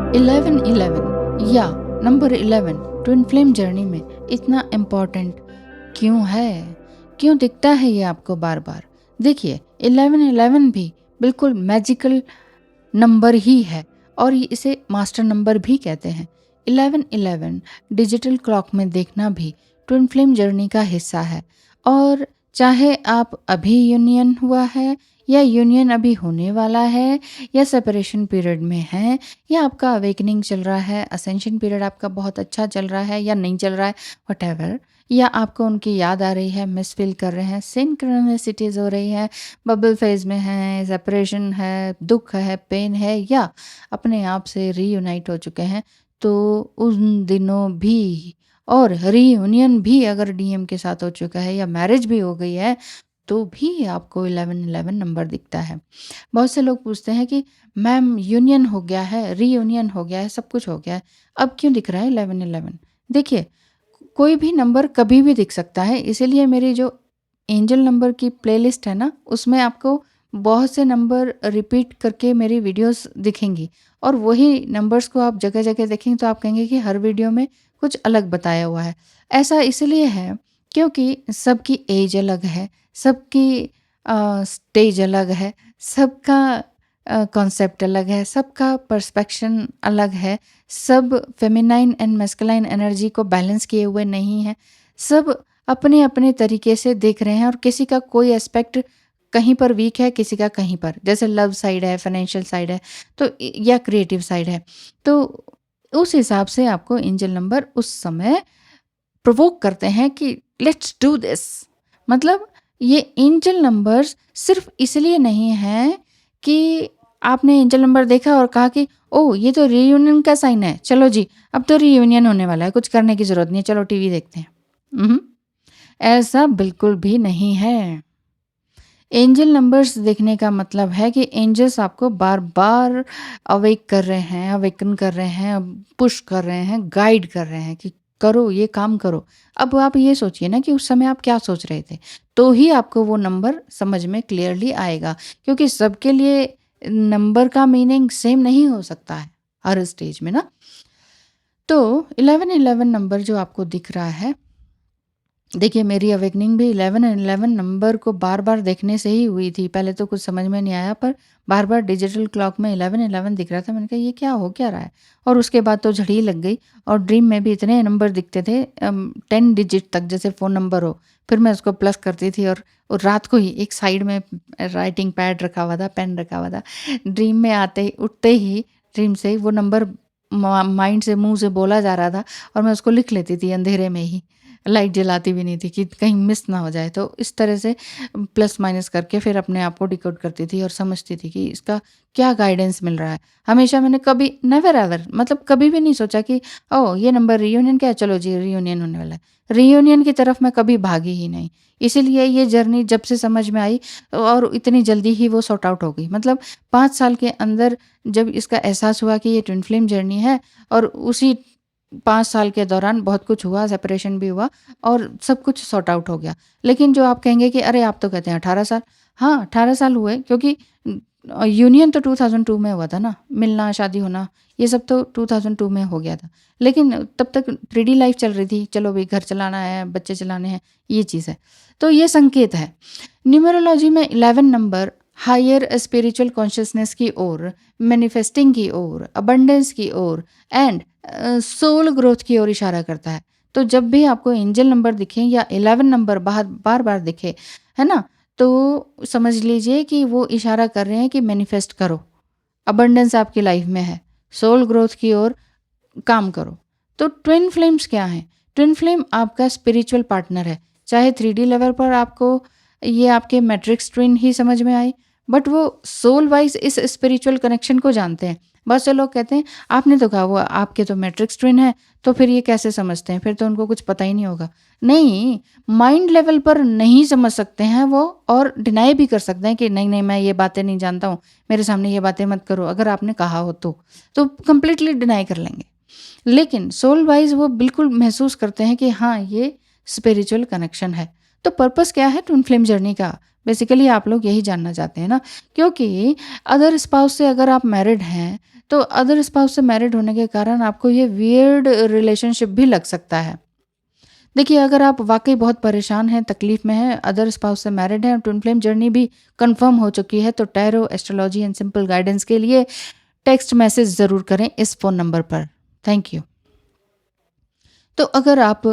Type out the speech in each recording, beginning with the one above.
1111 या number 11 twin flame journey में इतना इम्पोर्टेंट क्यों है? क्यों दिखता है ये आपको बार बार? देखिए, 1111 भी बिल्कुल मैजिकल नंबर ही है और इसे मास्टर नंबर भी कहते हैं। 1111 डिजिटल क्लॉक में देखना भी ट्विन फ्लेम जर्नी का हिस्सा है। और चाहे आप अभी यूनियन हुआ है या यूनियन अभी होने वाला है या सेपरेशन पीरियड में है या आपका अवेकनिंग चल रहा है, असेंशन पीरियड आपका बहुत अच्छा चल रहा है या नहीं चल रहा है, व्हाटएवर, या आपको उनकी याद आ रही है, मिस फील कर रहे हैं, सिंक्रोनिसिटीज हो रही है, बबल फेज में है, सेपरेशन है, दुख है, पेन है, या अपने आप से रीयूनाइट हो चुके हैं, तो उन दिनों भी, और रीयूनियन भी अगर डीएम के साथ हो चुका है या मैरिज भी हो गई है, तो भी आपको 1111 नंबर दिखता है। बहुत से लोग पूछते हैं कि मैम यूनियन हो गया है, रीयूनियन हो गया है, सब कुछ हो गया है, अब क्यों दिख रहा है 1111? देखिए, कोई भी नंबर कभी भी दिख सकता है, इसीलिए मेरी जो एंजल नंबर की प्लेलिस्ट है ना, उसमें आपको बहुत से नंबर रिपीट करके मेरी वीडियोस दिखेंगी, और वही नंबर्स को आप जगह जगह देखेंगे तो आप कहेंगे कि हर वीडियो में कुछ अलग बताया हुआ है। ऐसा इसलिए है क्योंकि सबकी एज अलग है, सबकी स्टेज अलग है, सबका कॉन्सेप्ट अलग है, सबका पर्सपेक्शन अलग है, सब फेमिनाइन एंड मैस्कुलाइन एनर्जी को बैलेंस किए हुए नहीं है, सब अपने अपने तरीके से देख रहे हैं, और किसी का कोई एस्पेक्ट कहीं पर वीक है, किसी का कहीं पर, जैसे लव साइड है, फाइनेंशियल साइड है, तो या क्रिएटिव साइड है, तो उस हिसाब से आपको एंजल नंबर उस समय प्रोवोक करते हैं कि लेट्स डू दिस। मतलब ये एंजल नंबर्स सिर्फ इसलिए नहीं है कि आपने एंजल नंबर देखा और कहा कि ओ ये तो रीयूनियन का साइन है, चलो जी अब तो रीयूनियन होने वाला है, कुछ करने की जरूरत नहीं है, चलो टीवी देखते हैं। ऐसा बिल्कुल भी नहीं है। एंजल नंबर्स देखने का मतलब है कि एंजल्स आपको बार बार अवेक कर रहे हैं, अवेकन कर रहे हैं, पुश कर रहे हैं, गाइड कर रहे हैं कि करो, ये काम करो। अब आप ये सोचिए ना कि उस समय आप क्या सोच रहे थे, तो ही आपको वो नंबर समझ में क्लियरली आएगा, क्योंकि सबके लिए नंबर का मीनिंग सेम नहीं हो सकता है हर स्टेज में ना। तो 1111 नंबर जो आपको दिख रहा है, देखिए मेरी अवेकनिंग भी 1111 नंबर को बार बार देखने से ही हुई थी। पहले तो कुछ समझ में नहीं आया, पर बार बार डिजिटल क्लॉक में 1111 दिख रहा था, मैंने कहा ये क्या हो क्या रहा है, और उसके बाद तो झड़ी लग गई, और ड्रीम में भी इतने नंबर दिखते थे 10 डिजिट तक, जैसे फ़ोन नंबर हो, फिर मैं उसको प्लस करती थी, और रात को ही एक साइड में राइटिंग पैड रखा हुआ था, पेन रखा हुआ था, ड्रीम में आते ही उठते ही ड्रीम से ही वो नंबर माइंड से, मुंह से बोला जा रहा था, और मैं उसको लिख लेती थी अंधेरे में ही, लाइट जलाती भी नहीं थी कि कहीं मिस ना हो जाए। तो इस तरह से प्लस माइनस करके फिर अपने आप को डिकोड करती थी और समझती थी कि इसका क्या गाइडेंस मिल रहा है। हमेशा मैंने कभी नेवर एवर, मतलब कभी भी नहीं सोचा कि ओह ये नंबर रीयूनियन क्या है, चलो जी रीयूनियन होने वाला है। रीयूनियन की तरफ मैं कभी भागी ही नहीं। इसीलिए ये जर्नी जब से समझ में आई, और इतनी जल्दी ही वो सॉर्ट आउट हो गई। मतलब 5 साल के अंदर जब इसका एहसास हुआ कि ये ट्विन फ्लेम जर्नी है, और उसी 5 साल के दौरान बहुत कुछ हुआ, सेपरेशन भी हुआ और सब कुछ सॉर्ट आउट हो गया। लेकिन जो आप कहेंगे कि अरे आप तो कहते हैं 18 साल, हाँ 18 साल हुए, क्योंकि यूनियन तो 2002 में हुआ था ना, मिलना, शादी होना, ये सब तो 2002 में हो गया था। लेकिन तब तक 3D लाइफ चल रही थी, चलो भाई घर चलाना है, बच्चे चलाने हैं, ये चीज़ है। तो ये संकेत है। न्यूमरोलॉजी में 11 नंबर हायर स्पिरिचुअल कॉन्शियसनेस की ओर, मैनिफेस्टिंग की ओर, अबंडेंस की ओर एंड सोल ग्रोथ की ओर इशारा करता है। तो जब भी आपको एंजल नंबर दिखे या 11 नंबर बार बार दिखे, है ना, तो समझ लीजिए कि वो इशारा कर रहे हैं कि मैनिफेस्ट करो, अबंडेंस आपकी लाइफ में है, सोल ग्रोथ की ओर काम करो। तो ट्विन फ्लेम्स क्या हैं? ट्विन फ्लेम आपका स्पिरिचुअल पार्टनर है। चाहे 3D लेवल पर आपको ये आपके मैट्रिक्स ट्विन ही समझ में आए, बट वो सोल वाइज इस स्पिरिचुअल कनेक्शन को जानते हैं। बहुत से लोग कहते हैं आपने तो कहा वो आपके तो मैट्रिक्स ट्विन है, तो फिर ये कैसे समझते हैं, फिर तो उनको कुछ पता ही नहीं होगा। नहीं, माइंड लेवल पर नहीं समझ सकते हैं वो, और डिनाई भी कर सकते हैं कि नहीं नहीं मैं ये बातें नहीं जानता हूँ, मेरे सामने ये बातें मत करो, अगर आपने कहा हो तो कंप्लीटली डिनाई कर लेंगे। लेकिन सोल वाइज वो बिल्कुल महसूस करते हैं कि हाँ ये स्पिरिचुअल कनेक्शन है। तो पर्पस क्या है ट्विन फ्लेम जर्नी का? बेसिकली आप लोग यही जानना चाहते हैं ना, क्योंकि अदर स्पाउस से अगर आप मैरिड हैं, तो अदर स्पाउस से मैरिड होने के कारण आपको ये वियर्ड रिलेशनशिप भी लग सकता है। देखिए, अगर आप वाक़ई बहुत परेशान हैं, तकलीफ़ में हैं, अदर स्पाउस से मैरिड हैं, ट्विन फ्लेम जर्नी भी कन्फर्म हो चुकी है, तो tarot, astrology and simple guidance के लिए टेक्स्ट मैसेज ज़रूर करें इस फ़ोन नंबर पर। Thank you. तो अगर आप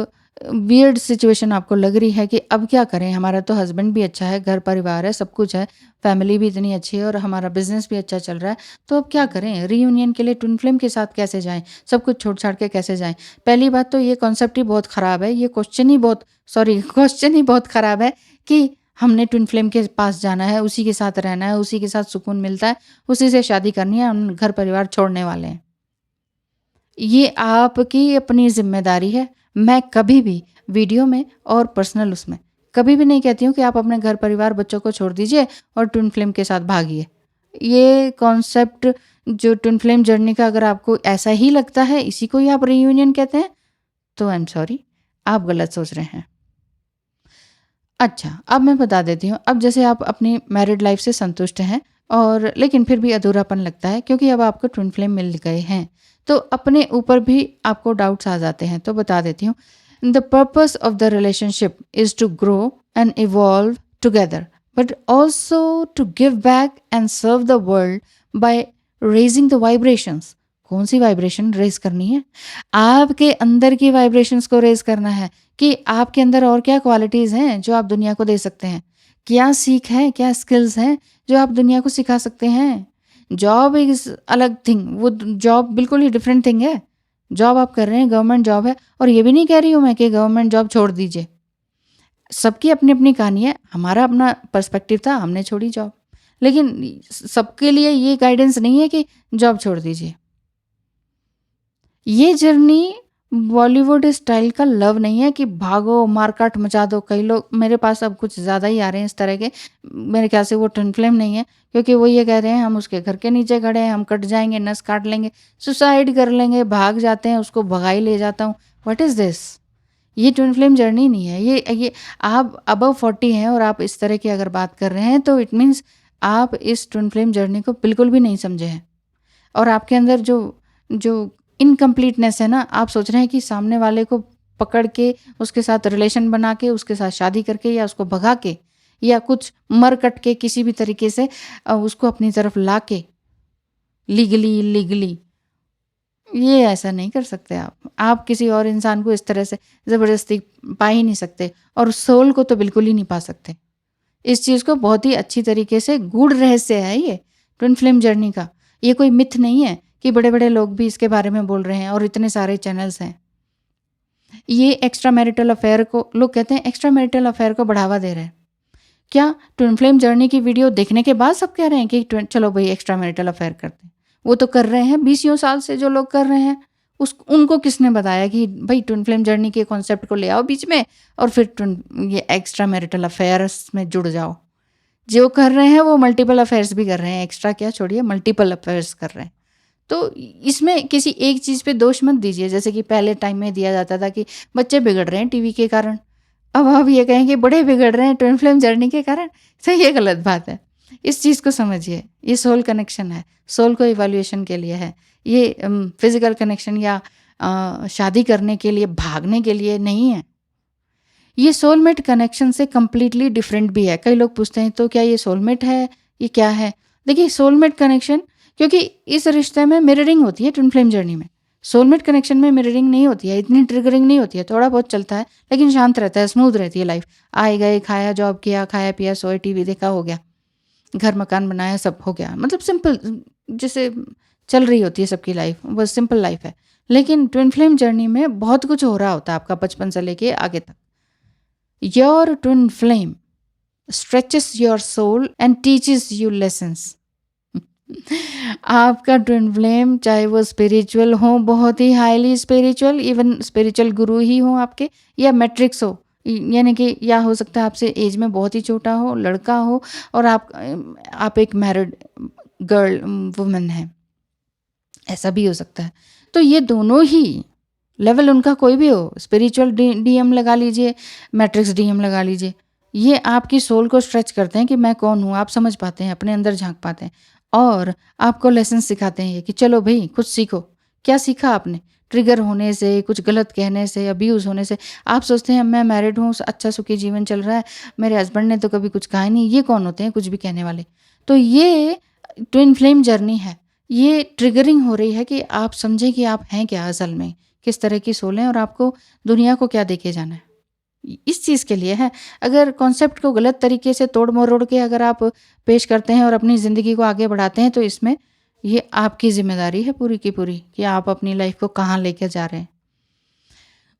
वियर्ड सिचुएशन आपको लग रही है कि अब क्या करें, हमारा तो हस्बैंड भी अच्छा है, घर परिवार है, सब कुछ है, फैमिली भी इतनी अच्छी है और हमारा बिजनेस भी अच्छा चल रहा है, तो अब क्या करें, रीयूनियन के लिए ट्विन फ्लेम के साथ कैसे जाएं, सब कुछ छोड़ छाड़ के कैसे जाएं। पहली बात तो ये कॉन्सेप्ट ही बहुत ख़राब है, ये क्वेश्चन ही बहुत ख़राब है कि हमने ट्विन फ्लेम के पास जाना है, उसी के साथ रहना है, उसी के साथ सुकून मिलता है, उसी से शादी करनी है, हम घर परिवार छोड़ने वाले हैं। ये आपकी अपनी ज़िम्मेदारी है। मैं कभी भी वीडियो में और पर्सनल उसमें कभी भी नहीं कहती हूँ कि आप अपने घर परिवार बच्चों को छोड़ दीजिए और ट्विन फ्लेम के साथ भागिए। ये कॉन्सेप्ट जो ट्विन फ्लेम जर्नी का अगर आपको ऐसा ही लगता है, इसी को ही आप रीयूनियन कहते हैं, तो आई एम सॉरी, आप गलत सोच रहे हैं। अच्छा, अब मैं बता देती हूँ, अब जैसे आप अपनी मैरिड लाइफ से संतुष्ट हैं और लेकिन फिर भी अधूरापन लगता है क्योंकि अब आपको ट्विन फ्लेम मिल गए हैं, तो अपने ऊपर भी आपको डाउट्स आ जाते हैं, तो बता देती हूँ। The purpose of the relationship is to grow and evolve together, but also to give back and serve the world by raising the vibrations. कौन सी वाइब्रेशन रेज करनी है? आपके अंदर की वाइब्रेशंस को रेज करना है कि आपके अंदर और क्या क्वालिटीज़ हैं जो आप दुनिया को दे सकते हैं, क्या सीख है, क्या स्किल्स हैं जो आप दुनिया को सिखा सकते हैं। जॉब इज़ अलग थिंग, वो जॉब बिल्कुल ही डिफरेंट थिंग है। जॉब आप कर रहे हैं, गवर्नमेंट जॉब है, और ये भी नहीं कह रही हूँ मैं कि गवर्नमेंट जॉब छोड़ दीजिए। सबकी अपनी अपनी कहानी है, हमारा अपना पर्सपेक्टिव था, हमने छोड़ी जॉब, लेकिन सबके लिए ये गाइडेंस नहीं है कि जॉब छोड़ दीजिए। ये जर्नी बॉलीवुड स्टाइल का लव नहीं है कि भागो मारकाट मचा दो। कई लोग मेरे पास अब कुछ ज़्यादा ही आ रहे हैं इस तरह के, मेरे ख्याल से वो ट्विन फ्लेम नहीं है, क्योंकि वो ये कह रहे हैं हम उसके घर के नीचे खड़े हैं, हम कट जाएंगे, नस काट लेंगे, सुसाइड कर लेंगे, भाग जाते हैं, उसको भगाई ले जाता हूँ। What is this? ये ट्विन फ्लेम जर्नी नहीं है। ये आप अबव 40 हैं और आप इस तरह की अगर बात कर रहे हैं, तो इट मीन्स आप इस ट्विन फ्लेम जर्नी को बिल्कुल भी नहीं समझे हैं, और आपके अंदर जो जो इनकम्प्लीटनेस है ना, आप सोच रहे हैं कि सामने वाले को पकड़ के उसके साथ रिलेशन बना के उसके साथ शादी करके या उसको भगा के या कुछ मर कट के किसी भी तरीके से उसको अपनी तरफ ला के लीगली इलीगली, ये ऐसा नहीं कर सकते आप किसी और इंसान को इस तरह से ज़बरदस्ती पा ही नहीं सकते, और सोल को तो बिल्कुल ही नहीं पा सकते। इस चीज़ को बहुत ही अच्छी तरीके से गूढ़ रहस्य है ये ट्विन फ्लेम जर्नी का। ये कोई मिथ नहीं है कि बड़े बड़े लोग भी इसके बारे में बोल रहे हैं और इतने सारे चैनल्स हैं। ये एक्स्ट्रा मैरिटल अफेयर को लोग कहते हैं, एक्स्ट्रा मैरिटल अफेयर को बढ़ावा दे रहे हैं। क्या ट्विन फ्लेम जर्नी की वीडियो देखने के बाद सब कह रहे हैं कि चलो भाई एक्स्ट्रा मैरिटल अफेयर करते हैं? वो तो कर रहे हैं 20 साल से, जो लोग कर रहे हैं उस उनको किसने बताया कि भाई ट्विन फ्लेम जर्नी के कॉन्सेप्ट को ले आओ बीच में और फिर ये एक्स्ट्रा मैरिटल अफेयर्स में जुड़ जाओ? जो कर रहे हैं वो मल्टीपल अफेयर्स भी कर रहे हैं, एक्स्ट्रा क्या छोड़िए, मल्टीपल अफेयर्स कर रहे हैं। तो इसमें किसी एक चीज़ पे दोष मत दीजिए, जैसे कि पहले टाइम में दिया जाता था कि बच्चे बिगड़ रहे हैं टीवी के कारण, अब आप ये कहें कि बड़े बिगड़ रहे हैं ट्विन फ्लेम जर्नी के कारण, तो ये गलत बात है। इस चीज़ को समझिए, ये सोल कनेक्शन है, सोल को इवैल्यूएशन के लिए है, ये फिजिकल कनेक्शन या शादी करने के लिए, भागने के लिए नहीं है। ये सोलमेट कनेक्शन से कम्प्लीटली डिफरेंट भी है। कई लोग पूछते हैं तो क्या ये सोलमेट है, ये क्या है? देखिए, सोलमेट कनेक्शन, क्योंकि इस रिश्ते में मिररिंग होती है ट्विन फ्लेम जर्नी में। सोलमेट कनेक्शन में मिररिंग नहीं होती है, इतनी ट्रिगरिंग नहीं होती है, थोड़ा बहुत चलता है लेकिन शांत रहता है, स्मूथ रहती है लाइफ। आए गए, खाया, जॉब किया, खाया पिया, सोए, टीवी देखा, हो गया, घर मकान बनाया, सब हो गया, मतलब सिंपल, जैसे चल रही होती है सबकी लाइफ, बस सिंपल लाइफ है। लेकिन ट्विन फ्लेम जर्नी में बहुत कुछ हो रहा होता है आपका बचपन से लेके आगे तक। Your twin flame stretches your soul and teaches you lessons. आपका ट्विन फ्लेम चाहे वो स्पिरिचुअल हो, बहुत ही हाईली स्पिरिचुअल, इवन स्पिरिचुअल गुरु ही हो आपके, या मैट्रिक्स हो, यानी कि या हो सकता है आपसे एज में बहुत ही छोटा हो, लड़का हो, और आप एक मैरिड गर्ल वुमन है, ऐसा भी हो सकता है। तो ये दोनों ही लेवल उनका कोई भी हो, स्पिरिचुअल डीएम लगा लीजिए, मैट्रिक्स डीएम लगा लीजिए, ये आपकी सोल को स्ट्रेच करते हैं कि मैं कौन हूँ, आप समझ पाते हैं, अपने अंदर झाँक पाते हैं और आपको लेसन सिखाते हैं ये कि चलो भई कुछ सीखो। क्या सीखा आपने? ट्रिगर होने से, कुछ गलत कहने से, अब्यूज़ होने से। आप सोचते हैं मैं मैरिड हूँ, अच्छा सुखी जीवन चल रहा है, मेरे हस्बैंड ने तो कभी कुछ कहा ही नहीं, ये कौन होते हैं कुछ भी कहने वाले? तो ये ट्विन फ्लेम जर्नी है। ये ट्रिगरिंग हो रही है कि आप समझें कि आप हैं क्या असल में, किस तरह की सोल हैं और आपको दुनिया को क्या देके जाना है। इस चीज़ के लिए है। अगर कॉन्सेप्ट को गलत तरीके से तोड़-मरोड़ के अगर आप पेश करते हैं और अपनी ज़िंदगी को आगे बढ़ाते हैं, तो इसमें ये आपकी ज़िम्मेदारी है पूरी की पूरी कि आप अपनी लाइफ़ को कहाँ लेके जा रहे हैं।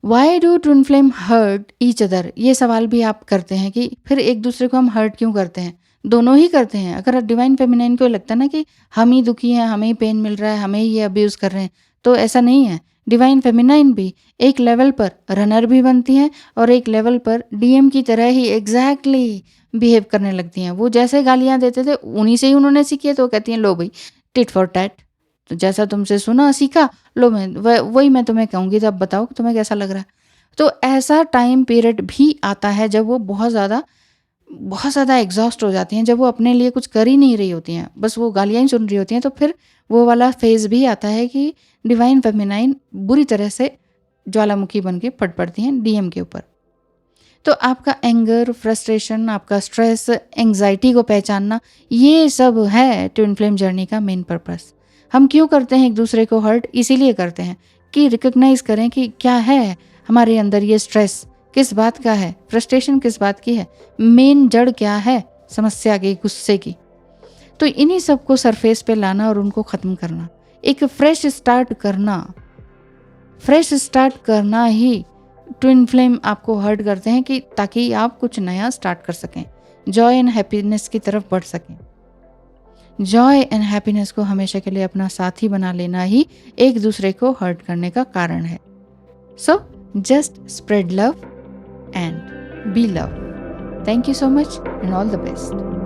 Why do twin flame hurt each other? ये सवाल भी आप करते हैं कि फिर एक दूसरे को हम हर्ट क्यों करते हैं? दोनों ही करते हैं। अगर डिवाइन फेमिनाइन को लगता है ना कि हम ही दुखी हैं, हमें ही पेन मिल रहा है, हमें ही ये अब्यूज़ कर रहे हैं, तो ऐसा नहीं है। डिवाइन फेमिनाइन भी एक लेवल पर रनर भी बनती हैं और एक लेवल पर डीएम की तरह ही एग्ज़ैक्टली बिहेव करने लगती हैं। वो जैसे गालियाँ देते थे, उन्हीं से ही उन्होंने सीखी है, तो वो कहती हैं, "लो भई, टिट फॉर टैट। तो जैसा तुमसे सुना, सीखा, लो वही मैं तुम्हें कहूँगी, तो अब बताओ तुम्हें कैसा लग रहा है?" तो ऐसा टाइम पीरियड भी आता है जब वो बहुत ज़्यादा एग्ज़ॉस्ट हो जाती हैं, जब वो अपने लिए कुछ कर ही नहीं रही होती हैं, बस वो गालियाँ ही सुन रही होती हैं, तो फिर वो वाला फ़ेज़ भी आता है कि डिवाइन फेमिनाइन बुरी तरह से ज्वालामुखी बन के फट पड़ती हैं डीएम के ऊपर। तो आपका एंगर, फ्रस्ट्रेशन, आपका स्ट्रेस, एंग्ज़ायटी को पहचानना, ये सब है ट्विन फ्लेम जर्नी का मेन पर्पस। हम क्यों करते हैं एक दूसरे को हर्ट? इसीलिए करते हैं कि रिकॉग्नाइज़ करें कि क्या है हमारे अंदर ये स्ट्रेस, किस बात का है, फ्रस्ट्रेशन किस बात की है, मेन जड़ क्या है समस्या की, गुस्से की। तो इन्हीं सबको सरफेस पे लाना और उनको ख़त्म करना, एक फ्रेश स्टार्ट करना ही ट्विन फ्लेम आपको हर्ट करते हैं कि ताकि आप कुछ नया स्टार्ट कर सकें, जॉय एंड हैप्पीनेस की तरफ बढ़ सकें। जॉय एंड हैप्पीनेस को हमेशा के लिए अपना साथी बना लेना ही एक दूसरे को हर्ट करने का कारण है। So just spread love and be love. Thank you so much and all the best.